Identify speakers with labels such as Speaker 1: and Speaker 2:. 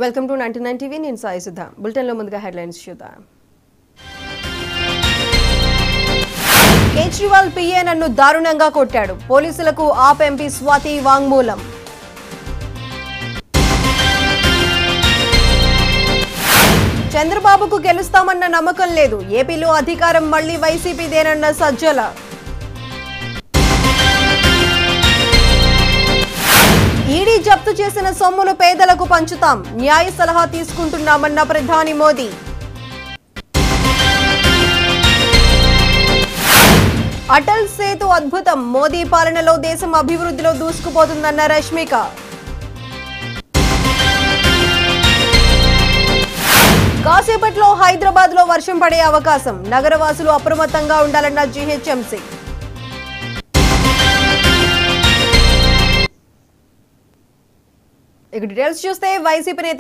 Speaker 1: Welcome to 99 TV నేను Sai Sudha bulletin లో ముందుగా హెడ్లైన్స్ చూద్దాం. కేజ్రీవాల్ పిఏ నన్ను దారుణంగా కొట్టాడు. పోలీసులకు ఆప్ ఎంపీ స్వాతి వాంగ్మూలం. చంద్రబాబుకు గెలుస్తామన్న నమ్మకం లేదు. ఏపీలో అధికారం మళ్లీ వైసీపీదేనన్న సజ్జల. ఈడీ జప్తు చేసిన సొమ్మును పేదలకు పంచుతాం. న్యాయ సలహా తీసుకుంటున్నామన్న ప్రధాని మోదీ. అటల్ సేతు అద్భుతం. మోదీ పాలనలో దేశం అభివృద్ధిలో దూసుకుపోతుందన్న రష్మిక. కాసేపట్లో హైదరాబాద్ లో వర్షం పడే అవకాశం. నగరవాసులు అప్రమత్తంగా ఉండాలన్న జీహెచ్ఎంసీ. ఇక డీటెయిల్స్ చూస్తే వైసీపీ నేత